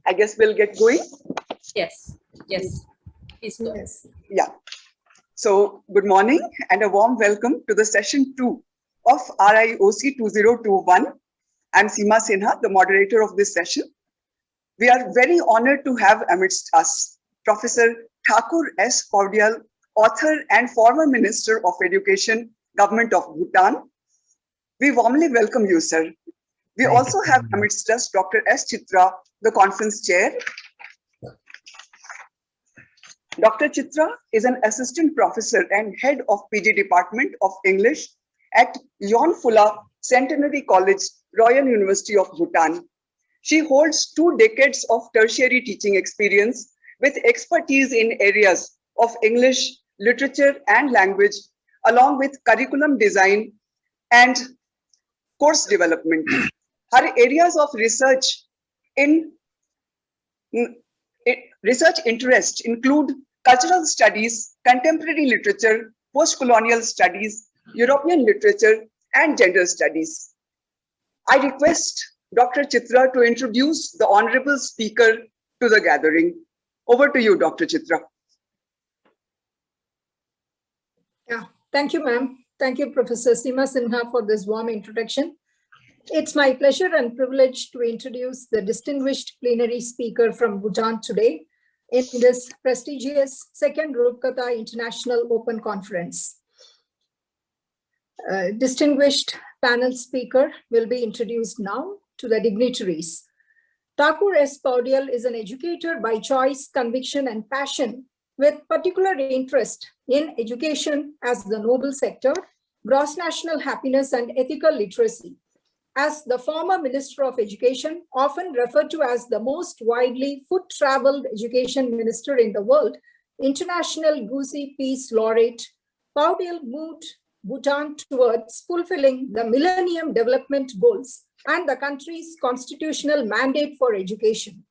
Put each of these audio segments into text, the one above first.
I guess we'll get going. Yes, yes. Please go. Yes. Yeah. So good morning and a warm welcome to the session 2 of RIOC 2021. I'm Seema Sinha, the moderator of this session. We are very honored to have amidst us Professor Thakur S Powdyel, author and former Minister of Education, Government of Bhutan. We warmly welcome you, sir. We also have amidst us Dr. S. Chitra, the conference chair. Dr. Chitra is an assistant professor and head of PG Department of English at Yonphula Centenary College, Royal University of Bhutan. She holds 2 decades of tertiary teaching experience with expertise in areas of English, literature and language, along with curriculum design and course development. Her areas of research interest include cultural studies, contemporary literature, post-colonial studies, European literature, and gender studies. I request Dr. Chitra to introduce the honorable speaker to the gathering. Over to you, Dr. Chitra. Yeah, thank you, ma'am. Thank you, Professor Seema Sinha, for this warm introduction. It's my pleasure and privilege to introduce the distinguished plenary speaker from Bhutan today in this prestigious second Rupkatha International Open Conference. Distinguished panel speaker will be introduced now to the dignitaries. Thakur S Powdyel is an educator by choice, conviction, and passion, with particular interest in education as the noble sector, gross national happiness, and ethical literacy. As the former Minister of Education, often referred to as the most widely foot-traveled education minister in the world, International Gusi Peace Laureate Powdyel moved Bhutan towards fulfilling the Millennium Development Goals and the country's constitutional mandate for education.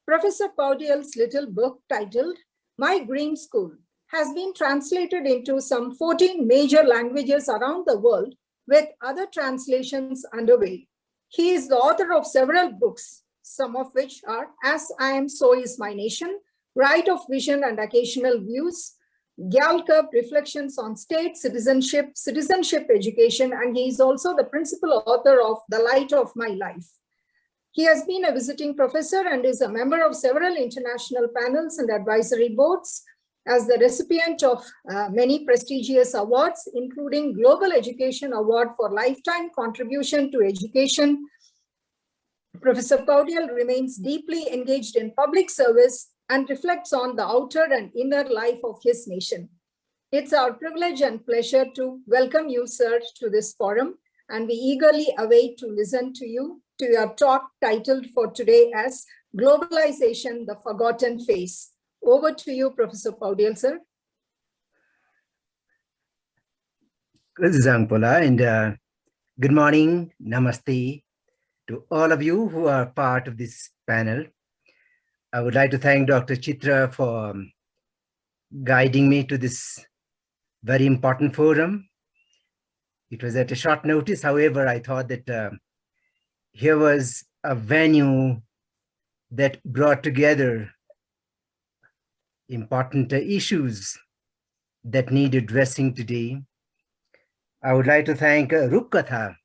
Professor Powdyel's little book titled My Green School has been translated into some 14 major languages around the world, with other translations underway. He is the author of several books, some of which are As I Am, So Is My Nation, Right of Vision and Occasional Views, Gyal-Khab Reflections on State Citizenship, Citizenship Education, and he is also the principal author of The Light of My Life. He has been a visiting professor and is a member of several international panels and advisory boards, as the recipient of many prestigious awards, including Global Education Award for Lifetime Contribution to Education. Professor Powdyel remains deeply engaged in public service and reflects on the outer and inner life of his nation. It's our privilege and pleasure to welcome you, sir, to this forum, and we eagerly await to listen to you, to your talk titled for today as Globalization, the Forgotten Face. Over to you, Professor Powdyel, sir. And good morning, namaste to all of you who are part of this panel. I would like to thank Dr. Chitra for guiding me to this very important forum. It was at a short notice. However, I thought that here was a venue that brought together important issues that need addressing today. I would like to thank Rupkatha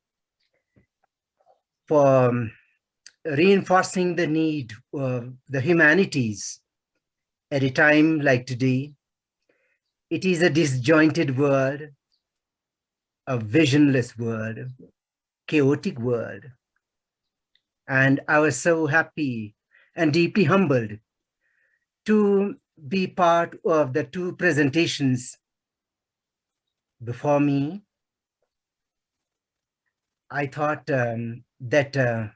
for reinforcing the need of the humanities at a time like today. It is a disjointed world, a visionless world, chaotic world. And I was so happy and deeply humbled to be part of the 2 presentations before me. I thought that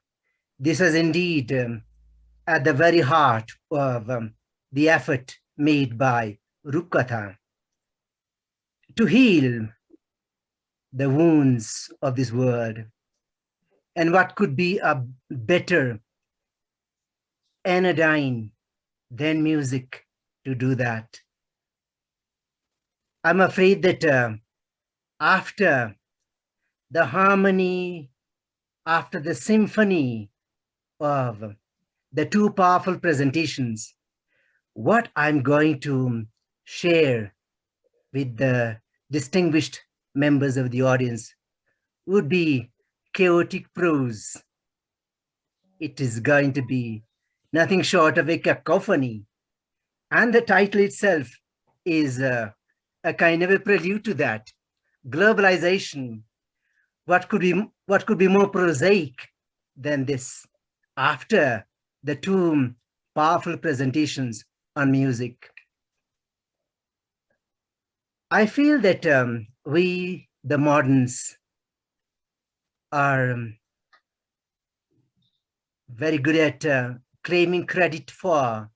this was indeed at the very heart of the effort made by Rupkatha to heal the wounds of this world. And what could be a better anodyne than music to do that? I'm afraid that after the harmony, after the symphony of the two powerful presentations, what I'm going to share with the distinguished members of the audience would be chaotic prose. It is going to be nothing short of a cacophony. And the title itself is a kind of a prelude to that. Globalization. What could be more prosaic than this after the two powerful presentations on music? I feel that we, the moderns, are very good at claiming credit for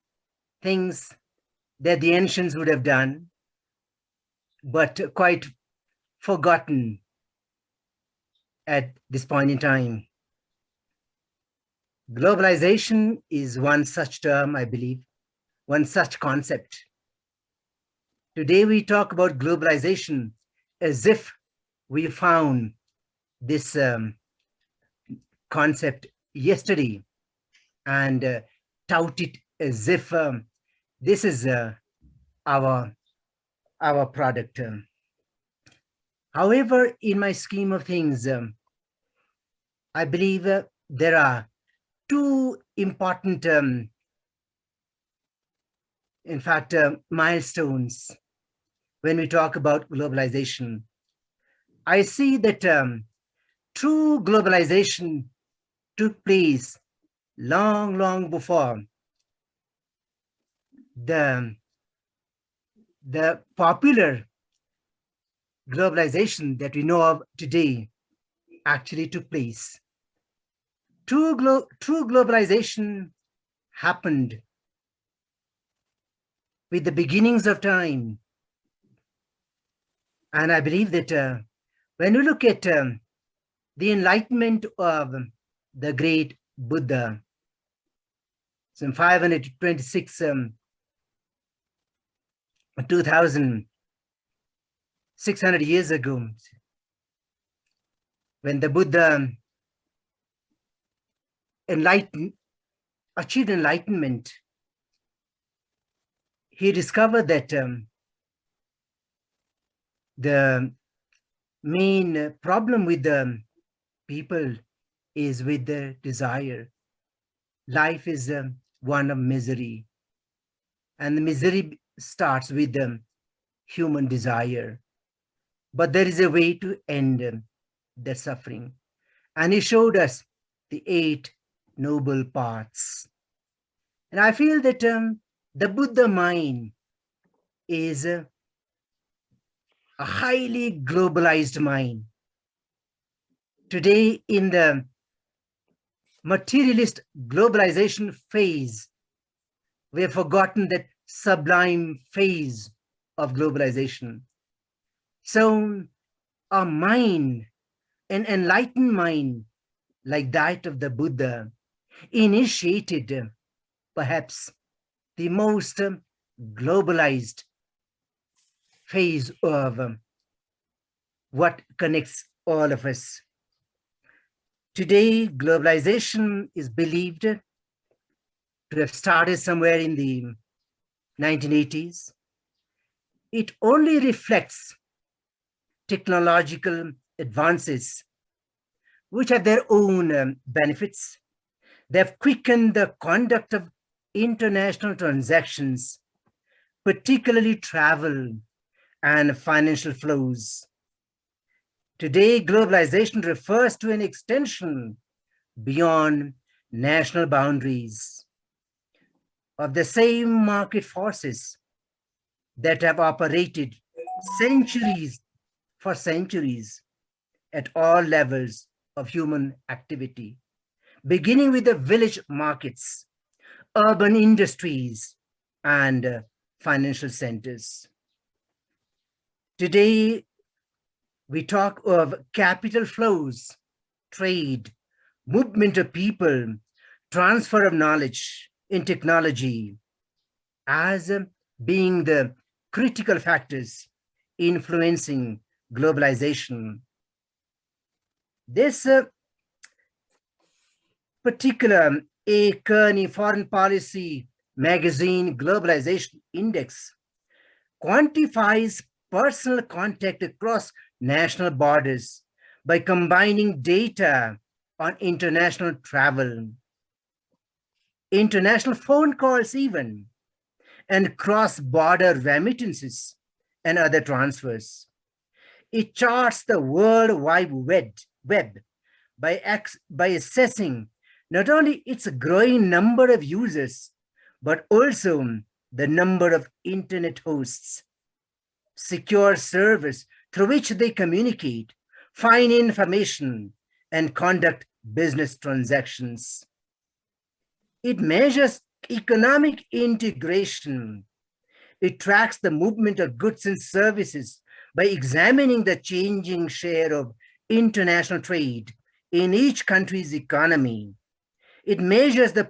things that the ancients would have done, but quite forgotten at this point in time. Globalization is one such term, I believe, one such concept. Today we talk about globalization as if we found this concept yesterday and tout it as if this is our product. However, in my scheme of things, I believe there are two important, in fact, milestones when we talk about globalization. I see that true globalization took place long before the popular globalization that we know of today actually took place. True globalization happened with the beginnings of time. And I believe that when we look at the enlightenment of the great Buddha, some 526, 2,600 years ago, when the Buddha achieved enlightenment, he discovered that the main problem with the people is with the desire. Life is one of misery, and the misery starts with the human desire. But there is a way to end the suffering. And he showed us the 8 noble paths. And I feel that the Buddha mind is a highly globalized mind. Today, in the materialist globalization phase, we have forgotten that sublime phase of globalization. So a mind, an enlightened mind like that of the Buddha, initiated perhaps the most globalized phase of what connects all of us. Today, globalization is believed to have started somewhere in the 1980s. It only reflects technological advances, which have their own benefits. They have quickened the conduct of international transactions, particularly travel and financial flows. Today, globalization refers to an extension beyond national boundaries of the same market forces that have operated for centuries at all levels of human activity, beginning with the village markets, urban industries, and financial centers. Today, we talk of capital flows, trade, movement of people, transfer of knowledge in technology as being the critical factors influencing globalization. This particular A Kearney Foreign Policy magazine Globalization Index quantifies personal contact across national borders by combining data on international travel, international phone calls even, and cross-border remittances and other transfers. It charts the World Wide Web by assessing not only its growing number of users, but also the number of internet hosts, secure servers through which they communicate, find information, and conduct business transactions. It measures economic integration. It tracks the movement of goods and services by examining the changing share of international trade in each country's economy. It measures the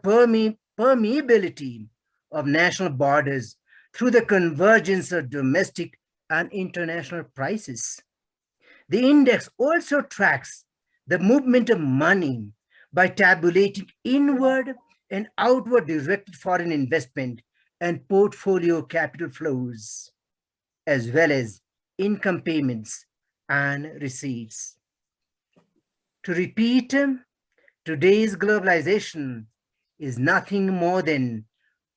permeability of national borders through the convergence of domestic and international prices. The index also tracks the movement of money by tabulating inward and outward directed foreign investment and portfolio capital flows, as well as income payments and receipts. To repeat, today's globalization is nothing more than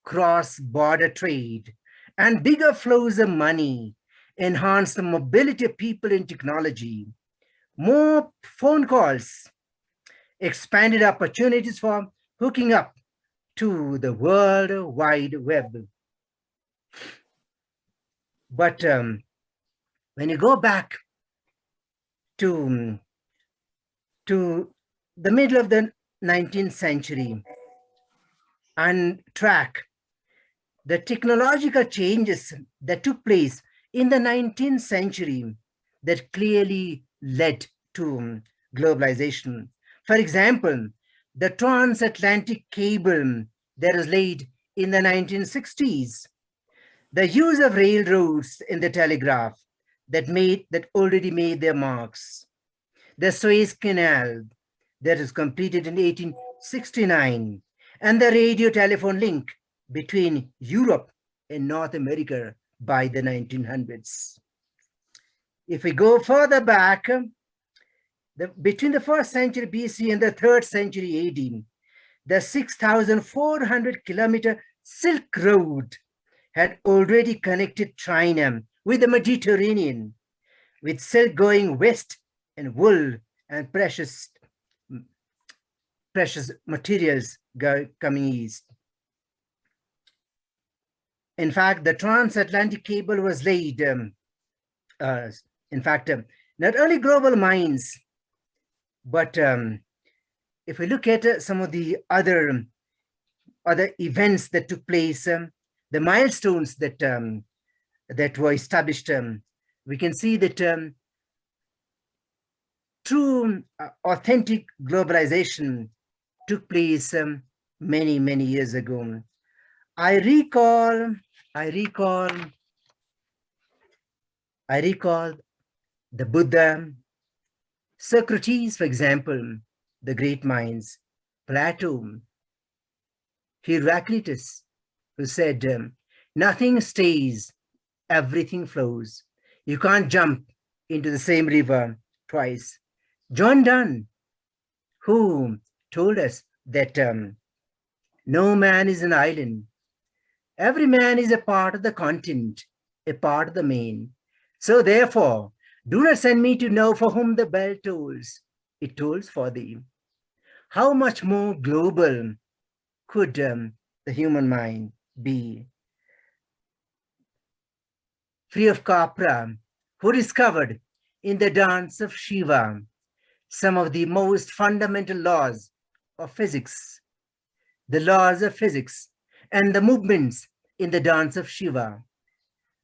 cross-border trade and bigger flows of money, enhanced mobility of people and technology, more phone calls, expanded opportunities for hooking up to the World Wide Web. But when you go back to the middle of the 19th century and track the technological changes that took place in the 19th century that clearly led to globalization. For example, the transatlantic cable that was laid in the 1960s, the use of railroads in the telegraph that already made their marks, the Suez Canal that was completed in 1869, and the radio telephone link between Europe and North America by the 1900s. If we go further back, between the 1st century BC and the 3rd century AD, the 6,400-kilometer Silk Road had already connected China with the Mediterranean, with silk going west and wool and precious materials coming east. In fact, the transatlantic cable was laid, not only global minds, but if we look at some of the other events that took place, the milestones that were established, we can see that true authentic globalization took place many, many years ago. I recall the Buddha, Socrates, for example, the great minds, Plato, Heraclitus, who said, nothing stays, everything flows. You can't jump into the same river twice. John Donne, who told us that no man is an island. Every man is a part of the continent, a part of the main. So therefore, do not send me to know for whom the bell tolls. It tolls for thee. How much more global could the human mind be? Free of Capra, who discovered in the dance of Shiva some of the most fundamental laws of physics, the laws of physics and the movements in the dance of Shiva,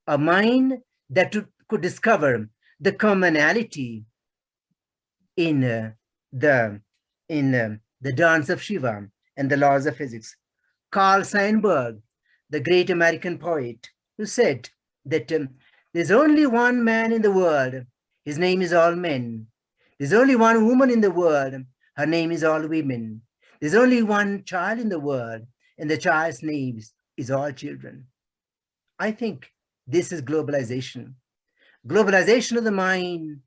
a mind that could discover the commonality in the dance of Shiva and the laws of physics. Carl Sandburg, the great American poet, who said that there's only one man in the world, his name is all men. There's only one woman in the world, her name is all women. There's only one child in the world, and the child's name is all children. I think this is globalization. Globalization of the mind,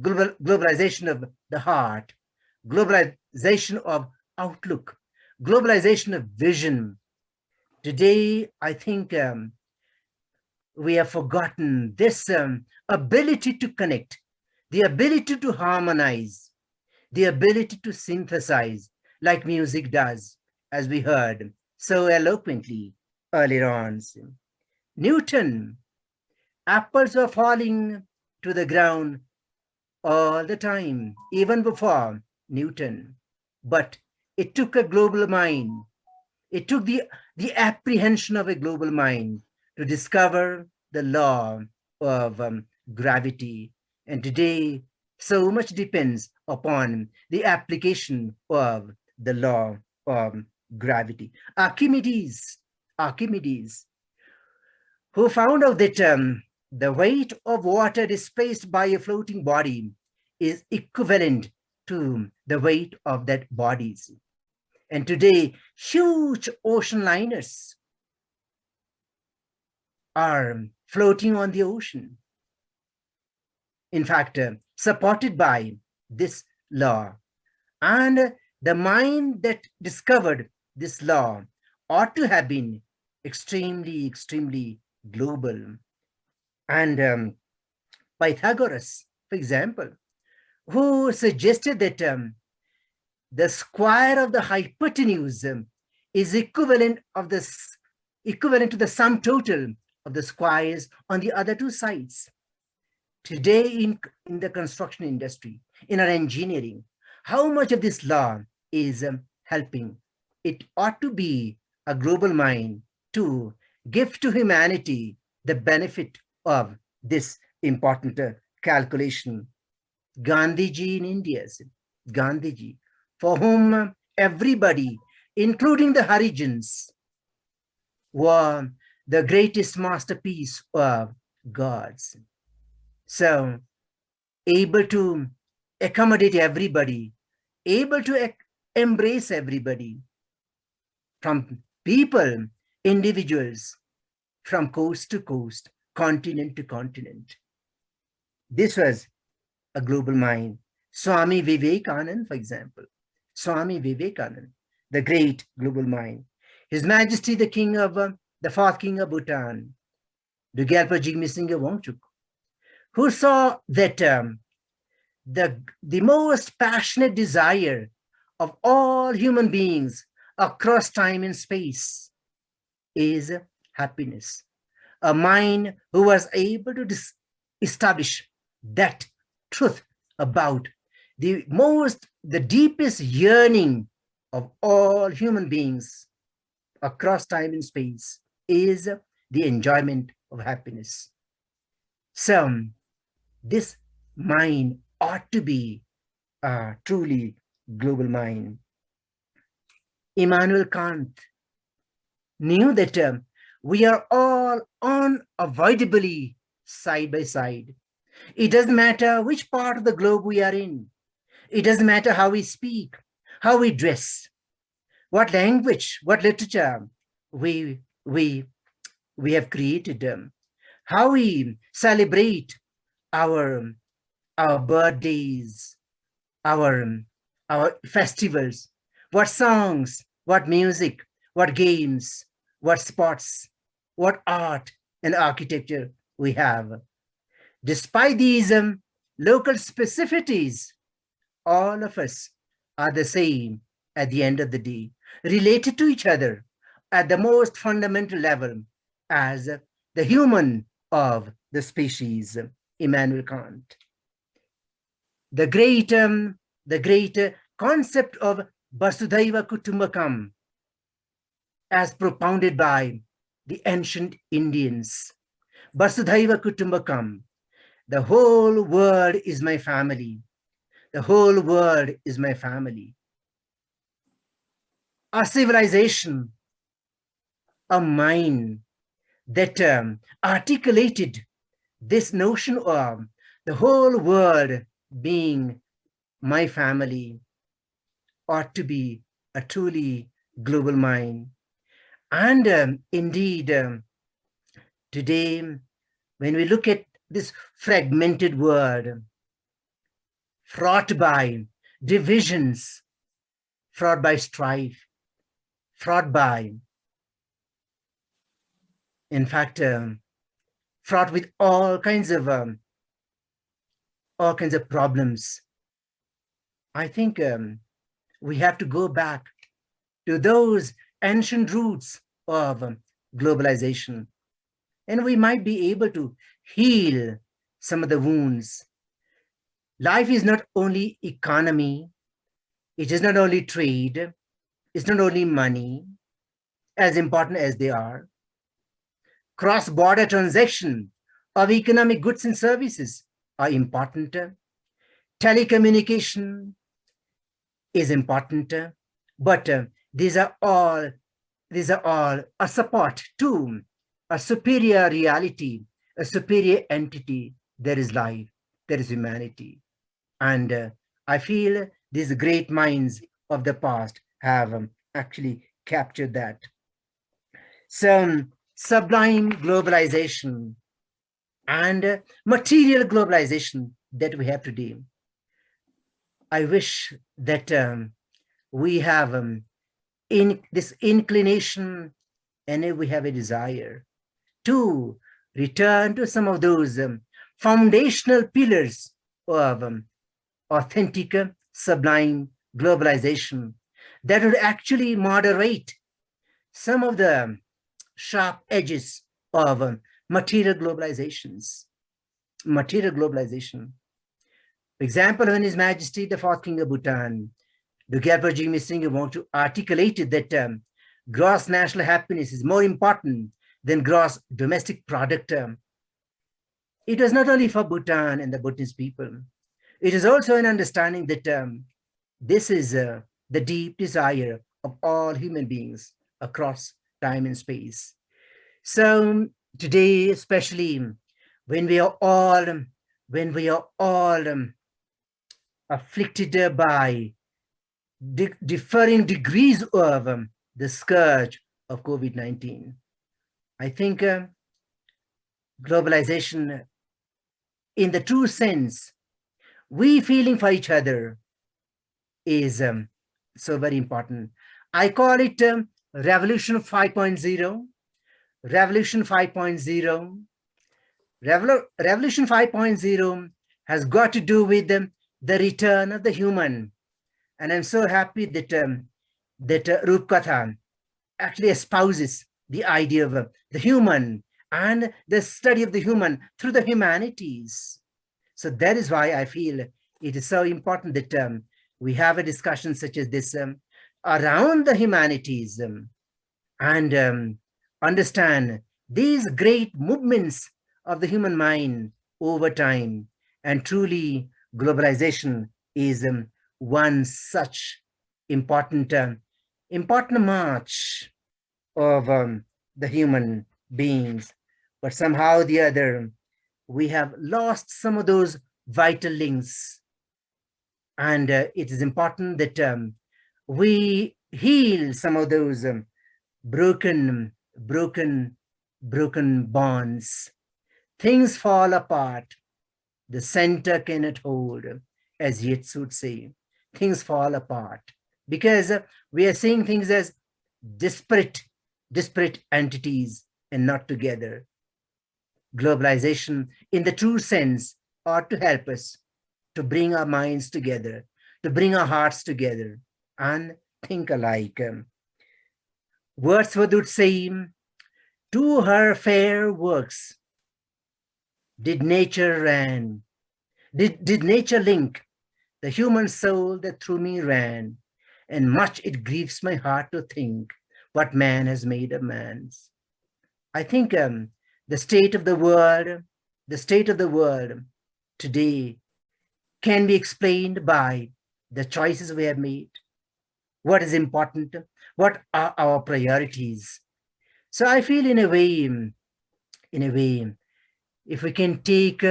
globalization of the heart, globalization of outlook, globalization of vision. Today, I think we have forgotten this ability to connect, the ability to harmonize, the ability to synthesize, like music does, as we heard so eloquently earlier on. Newton, apples were falling to the ground all the time, even before Newton. But it took a global mind. It took the apprehension of a global mind to discover the law of gravity. And today, so much depends upon the application of the law of gravity. Archimedes, who found out that the weight of water displaced by a floating body is equivalent to the weight of that body. And today, huge ocean liners are floating on the ocean. In fact, supported by this law. And the mind that discovered this law ought to have been extremely, extremely global. And Pythagoras, for example, who suggested that the square of the hypotenuse is equivalent to the sum total of the squares on the other two sides. Today in the construction industry, in our engineering, how much of this law is helping? It ought to be a global mind to give to humanity the benefit of this important calculation. Gandhiji in India, Gandhiji, for whom everybody, including the Harijans, were the greatest masterpiece of gods. So, able to accommodate everybody, able to embrace everybody, from people, individuals, from coast to coast, continent to continent. This was a global mind. Swami Vivekananda, for example, Swami Vivekananda, the great global mind. His Majesty, the King of the fourth King of Bhutan, the Gyalpa Jigme Singha Wangchuk, who saw that the most passionate desire of all human beings across time and space is happiness. A mind who was able to establish that truth about the deepest yearning of all human beings across time and space is the enjoyment of happiness. So this mind ought to be a truly global mind. Immanuel Kant knew that we are all unavoidably side by side. It doesn't matter which part of the globe we are in. It doesn't matter how we speak, how we dress, what language, what literature we have created, how we celebrate our birthdays, our festivals, what songs, what music, what games, what sports, what art and architecture we have. Despite these local specificities, all of us are the same at the end of the day, related to each other at the most fundamental level as the human of the species, Immanuel Kant. The great concept of Vasudhaiva Kutumbakam, as propounded by the ancient Indians. Vasudhaiva Kutumbakam, the whole world is my family. The whole world is my family. A civilization, a mind that articulated this notion of the whole world being my family ought to be a truly global mind. And indeed, today, when we look at this fragmented world, fraught by divisions, fraught by strife, fraught by, in fact, fraught with all kinds of problems, I think we have to go back to those ancient roots of globalization, and we might be able to heal some of the wounds. Life is not only economy, it is not only trade, it's not only money, as important as they are. Cross-border transaction of economic goods and services are important. Telecommunication is important, but these are all a support to a superior reality, a superior entity. There is life, there is humanity. And I feel these great minds of the past have actually captured that. Some sublime globalization and material globalization that we have today. I wish that we have in this inclination, and we have a desire to return to some of those foundational pillars of authentic, sublime globalization that would actually moderate some of the sharp edges of material globalizations. Material globalization. For example, when His Majesty the Fourth King of Bhutan, the Gyal-Khab Singh, want to articulate it that gross national happiness is more important than gross domestic product. It was not only for Bhutan and the Bhutanese people. It is also an understanding that this is the deep desire of all human beings across time and space. So today, especially when we are all afflicted by differing degrees of the scourge of COVID-19, I think globalization, in the true sense, we feeling for each other is so very important. I call it Revolution 5.0. Revolution 5.0. Revolution 5.0 has got to do with the return of the human. And I'm so happy that Rupkatha actually espouses the idea of the human and the study of the human through the humanities. So that is why I feel it is so important that we have a discussion such as this around the humanities and understand these great movements of the human mind over time. And truly, globalization is one such important march of the human beings. But somehow or the other, we have lost some of those vital links. And it is important that we heal some of those broken bonds. Things fall apart. The center cannot hold, as Yeats would say. Things fall apart because we are seeing things as disparate entities and not together. Globalization, in the true sense, ought to help us to bring our minds together, to bring our hearts together and think alike. Wordsworth would say, to her fair works did nature ran, did nature link the human soul that through me ran, and much it grieves my heart to think what man has made of man's. I think the state of the world today can be explained by the choices we have made, what is important, what are our priorities. So I feel in a way, if we can take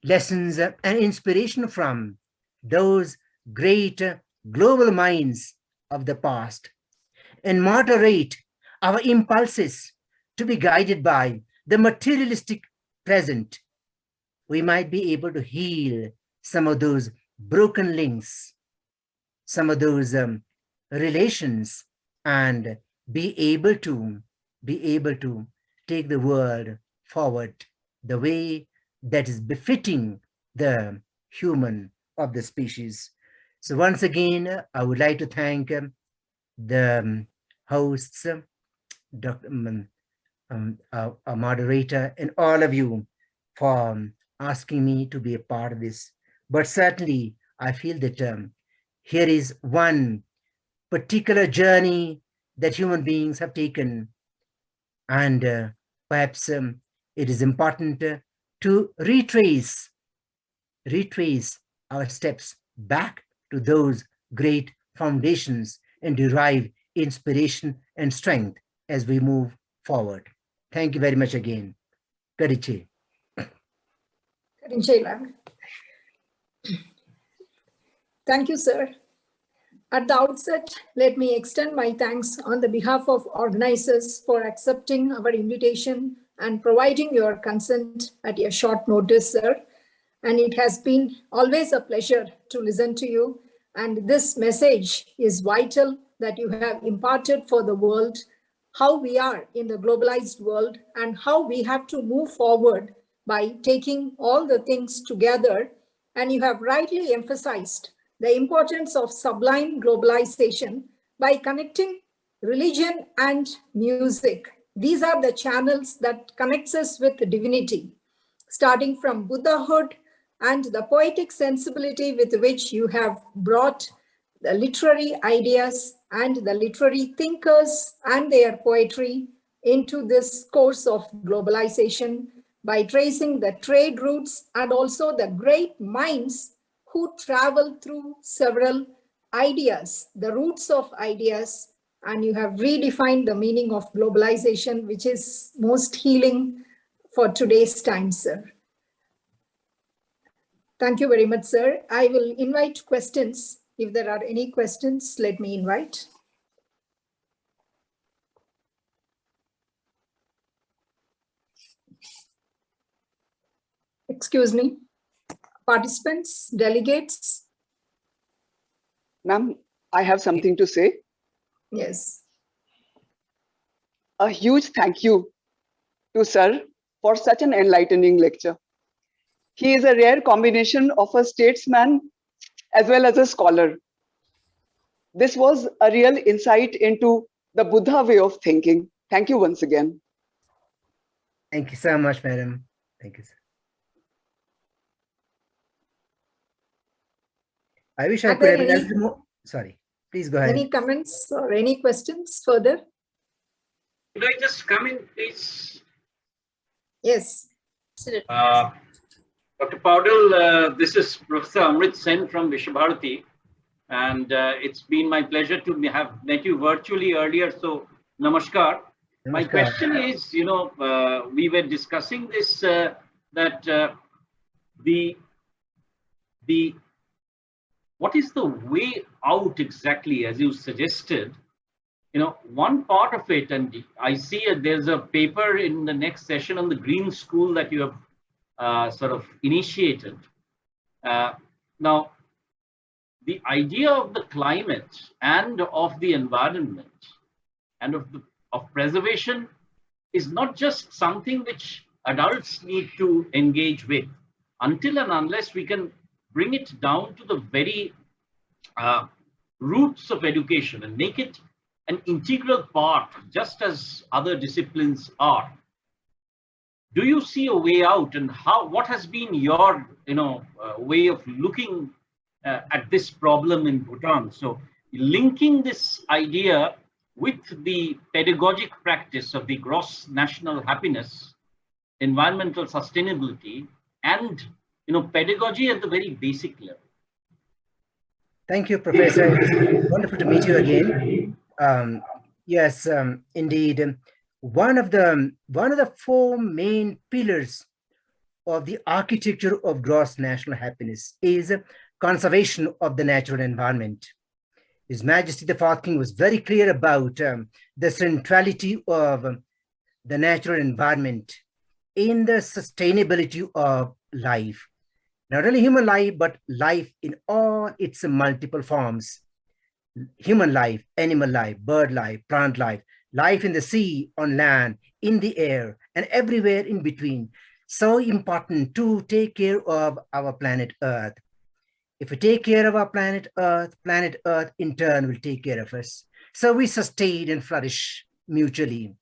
lessons and inspiration from those great global minds of the past and moderate our impulses to be guided by the materialistic present, we might be able to heal some of those broken links, some of those relations, and be able to take the world forward the way that is befitting the human of the species. So once again, I would like to thank the hosts, Dr. Our moderator, and all of you for asking me to be a part of this. But certainly, I feel that here is one particular journey that human beings have taken, and perhaps it is important to retrace our steps back to those great foundations and derive inspiration and strength as we move forward. Thank you very much again. Kariche. Thank you, sir. At the outset, let me extend my thanks on the behalf of organizers for accepting our invitation and providing your consent at your short notice, sir. And it has been always a pleasure to listen to you. And this message is vital that you have imparted for the world, how we are in the globalized world and how we have to move forward by taking all the things together. And you have rightly emphasized the importance of sublime globalization by connecting religion and music. These are the channels that connects us with divinity, starting from Buddhahood and the poetic sensibility with which you have brought the literary ideas and the literary thinkers and their poetry into this course of globalization by tracing the trade routes and also the great minds who travel through several ideas, the roots of ideas, and you have redefined the meaning of globalization, which is most healing for today's time, sir. Thank you very much, sir. I will invite questions. If there are any questions, let me invite. Excuse me. Participants, delegates? Ma'am, I have something to say. Yes. A huge thank you to sir for such an enlightening lecture. He is a rare combination of a statesman as well as a scholar. This was a real insight into the Buddha way of thinking. Thank you once again. Thank you so much, madam. Thank you, sir. I wish I could have asked more. Sorry, please go ahead. Any comments or any questions further? Could I just come in, please? Yes. Dr. Powdyel, this is Professor Amrit Sen from Vishwabharati, and it's been my pleasure to have met you virtually earlier. So, namaskar. My question is, we were discussing this that what is the way out exactly, as you suggested? One part of it, and I see there's a paper in the next session on the green school that you have sort of initiated. Now, the idea of the climate and of the environment and of preservation is not just something which adults need to engage with until and unless we can bring it down to the very roots of education and make it an integral part, just as other disciplines are. Do you see a way out, and what has been your way of looking at this problem in Bhutan? So linking this idea with the pedagogic practice of the gross national happiness, environmental sustainability, and pedagogy at the very basic level. Thank you, Professor. It's wonderful to meet you again. Yes, indeed. One of the four main pillars of the architecture of gross national happiness is conservation of the natural environment. His Majesty the Fourth King was very clear about the centrality of the natural environment in the sustainability of life. Not only human life, but life in all its multiple forms. Human life, animal life, bird life, plant life, life in the sea, on land, in the air, and everywhere in between. So important to take care of our planet Earth. If we take care of our planet Earth in turn will take care of us. So we sustain and flourish mutually,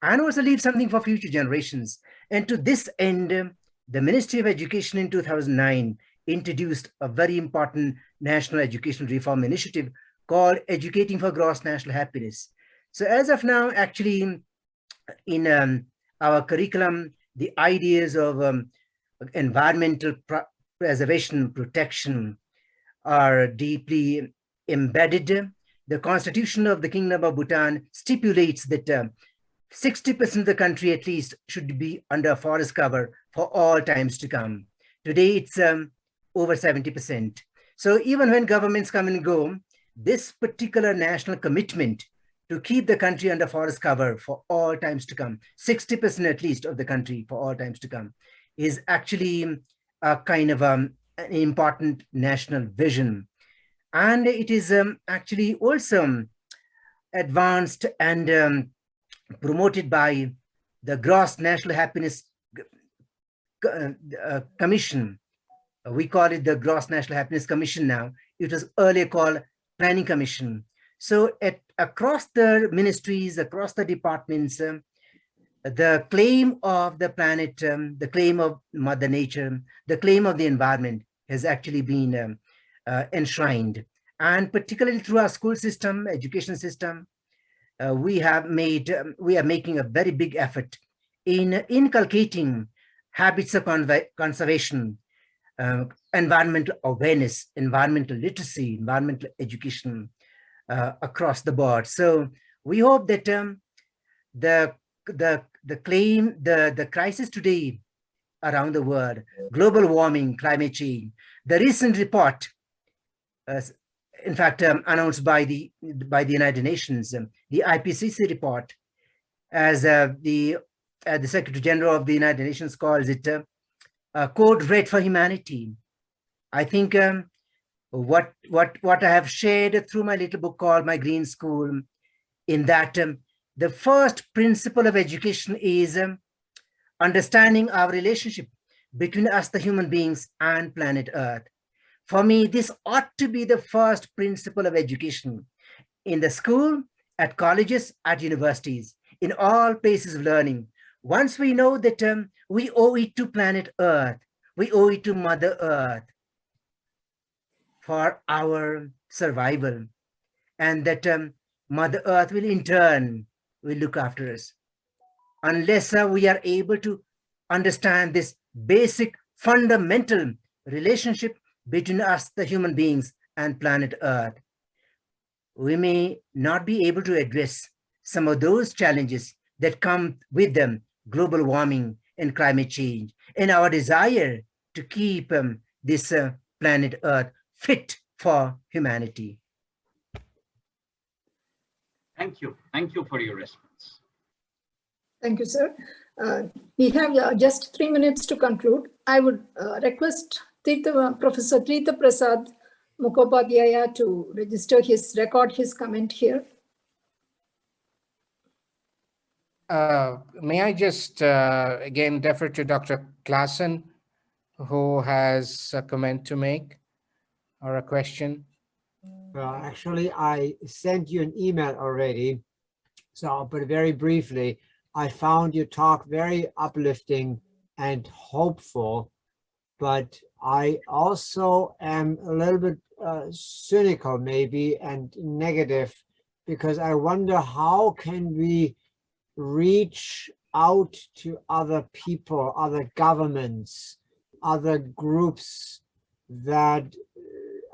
and also leave something for future generations. And to this end, the Ministry of Education in 2009 introduced a very important national educational reform initiative called Educating for Gross National Happiness. So as of now, actually, in our curriculum, the ideas of environmental preservation, protection are deeply embedded. The Constitution of the Kingdom of Bhutan stipulates that 60% of the country at least should be under forest cover for all times to come. Today it's over 70%. So even when governments come and go, this particular national commitment to keep the country under forest cover for all times to come, 60% at least of the country for all times to come, is actually a kind of an important national vision. And it is actually also advanced and promoted by the Gross National Happiness Commission. We call it the Gross National Happiness Commission now. It was earlier called Planning Commission. So across the ministries, across the departments, the claim of the planet, the claim of Mother Nature, the claim of the environment has actually been enshrined. And particularly through our school system, education system, we are making a very big effort in inculcating habits of conservation, environmental awareness, environmental literacy, environmental education across the board. So we hope that the crisis today around the world, global warming, climate change, the recent report, in fact, announced by the United Nations, the IPCC report, as the Secretary General of the United Nations calls it, Code Red for Humanity. I think what I have shared through my little book called My Green School, in that the first principle of education is understanding our relationship between us, the human beings, and planet Earth. For me, this ought to be the first principle of education in the school, at colleges, at universities, in all places of learning. Once we know that we owe it to planet Earth, we owe it to Mother Earth for our survival, and that Mother Earth will in turn will look after us. Unless we are able to understand this basic fundamental relationship between us, the human beings, and planet Earth, we may not be able to address some of those challenges that come with them, global warming and climate change, and our desire to keep this planet Earth fit for humanity. Thank you. Thank you for your response. Thank you, sir. We have just 3 minutes to conclude. I would request Professor Trita Prasad Mukhopadhyaya to record his comment here. May I just again defer to Dr. Klassen, who has a comment to make or a question? Well, actually, I sent you an email already. So, but very briefly, I found your talk very uplifting and hopeful, but I also am a little bit cynical maybe and negative, because I wonder how can we reach out to other people, other governments, other groups that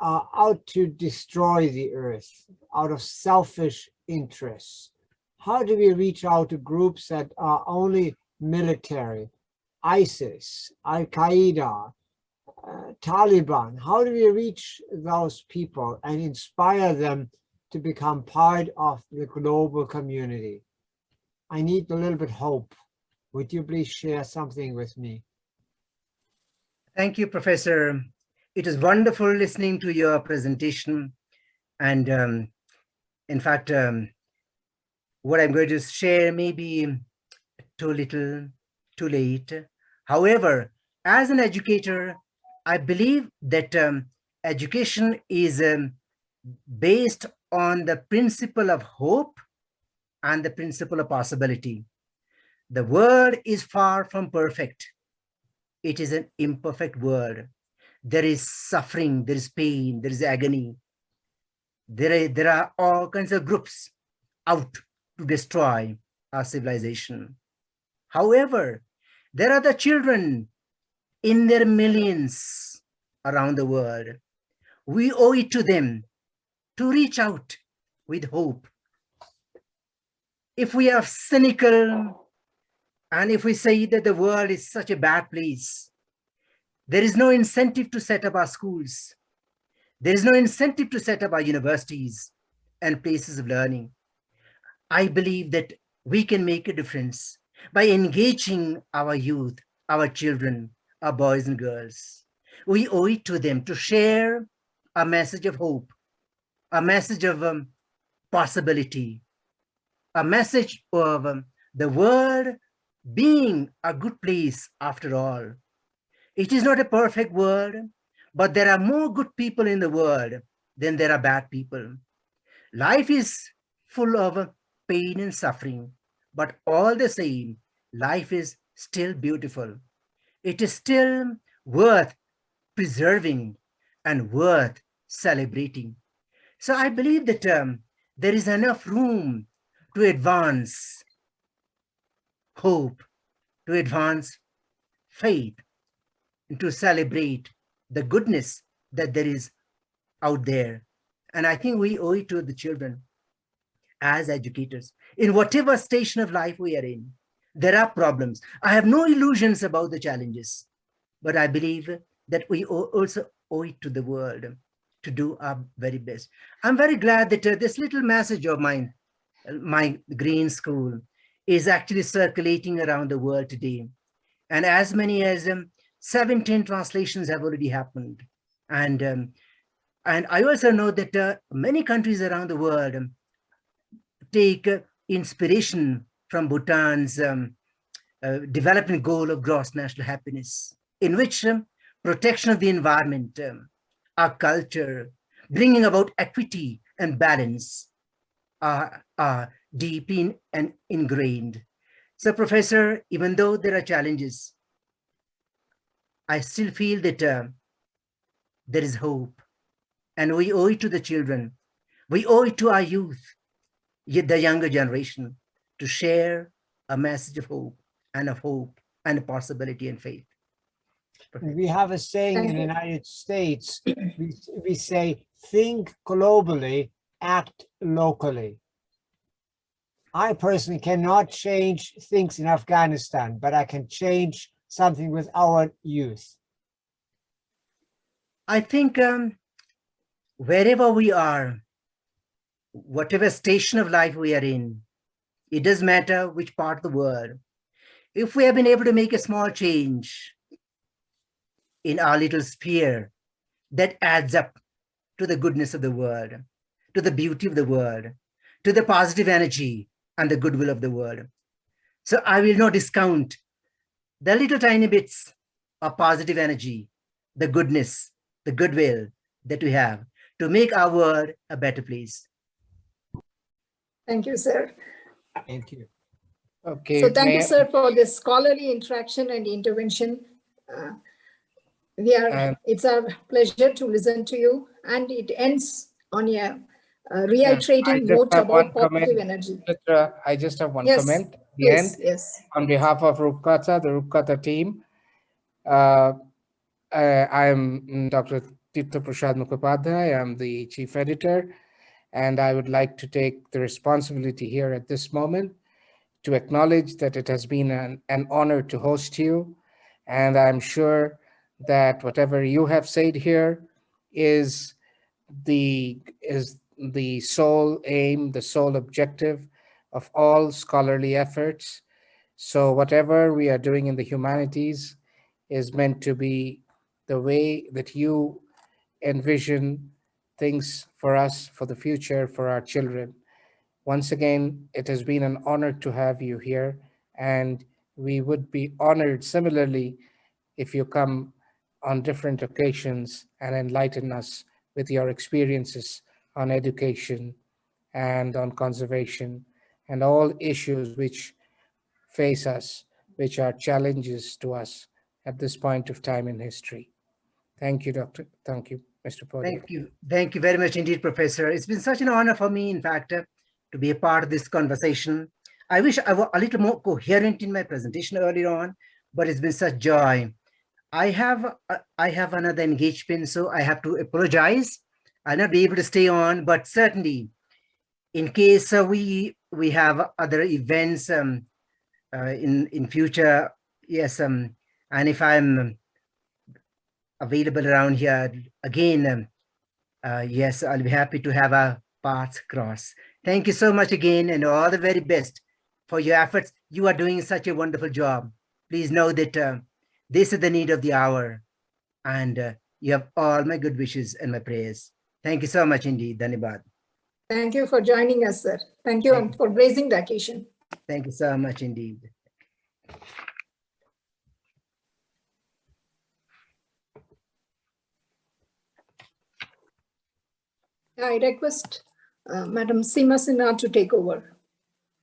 are out to destroy the earth out of selfish interests. How do we reach out to groups that are only military, ISIS, Al-Qaeda, Taliban? How do we reach those people and inspire them to become part of the global community. I need a little bit hope. Would you please share something with me? Thank you, Professor. It is wonderful listening to your presentation. And in fact, what I'm going to share may be too little, too late. However, as an educator, I believe that education is based on the principle of hope and the principle of possibility. The world is far from perfect. It is an imperfect world. There is suffering, there is pain, there is agony. There are all kinds of groups out to destroy our civilization. However, there are the children in their millions around the world. We owe it to them to reach out with hope. If we are cynical and if we say that the world is such a bad place, there is no incentive to set up our schools. There is no incentive to set up our universities and places of learning. I believe that we can make a difference by engaging our youth, our children, our boys and girls. We owe it to them to share a message of hope, a message of possibility, a message of the world being a good place after all. It is not a perfect world, but there are more good people in the world than there are bad people. Life is full of pain and suffering, but all the same, life is still beautiful. It is still worth preserving and worth celebrating. So I believe that there is enough room to advance hope, to advance faith, and to celebrate the goodness that there is out there. And I think we owe it to the children as educators. In whatever station of life we are in, there are problems. I have no illusions about the challenges, but I believe that we also owe it to the world to do our very best. I'm very glad that this little message of mine, my green school, is actually circulating around the world today. And as many as 17 translations have already happened. And I also know that many countries around the world take inspiration from Bhutan's development goal of gross national happiness, in which protection of the environment, our culture, bringing about equity and balance are deeply and ingrained. So, Professor, even though there are challenges, I still feel that there is hope, and we owe it to the children. We owe it to our youth, the younger generation, to share a message of hope and a possibility and faith. We have a saying in the United States, we say, think globally, act locally. I personally cannot change things in Afghanistan, but I can change something with our youth. I think wherever we are, whatever station of life we are in, it doesn't matter which part of the world. If we have been able to make a small change in our little sphere, that adds up to the goodness of the world, to the beauty of the world, to the positive energy and the goodwill of the world. So I will not discount the little tiny bits of positive energy, the goodness, the goodwill that we have to make our world a better place. Thank you, sir. Thank you. Okay. So thank you, sir, for this scholarly interaction and intervention. It's a pleasure to listen to you, and it ends on a reiterating note about positive energy. I just have one comment at the end. Yes. On behalf of Rupkatha, the Rupkatha team, I am Dr. Tirtha Prasad Mukhopadhyay. I am the chief editor, and I would like to take the responsibility here at this moment to acknowledge that it has been an honor to host you. And I'm sure that whatever you have said here is the sole aim, the sole objective of all scholarly efforts. So whatever we are doing in the humanities is meant to be the way that you envision things for us, for the future, for our children. Once again, it has been an honor to have you here, and we would be honored similarly if you come on different occasions and enlighten us with your experiences on education and on conservation and all issues which face us, which are challenges to us at this point of time in history. Thank you, Doctor. Thank you, Mr. Powdyel. Thank you. Thank you very much indeed, Professor. It's been such an honor for me, in fact, to be a part of this conversation. I wish I were a little more coherent in my presentation earlier on, but it's been such joy. I have another engagement, so I have to apologize. I'll not be able to stay on, but certainly, in case we have other events in future, yes, and if I'm available around here again, yes, I'll be happy to have our paths cross. Thank you so much again, and all the very best for your efforts. You are doing such a wonderful job. Please know that this is the need of the hour, and you have all my good wishes and my prayers. Thank you so much indeed. Dhanibad. Thank you for joining us, sir. Thank you for gracing the occasion. Thank you so much indeed. I request Madam Seema Sinha to take over.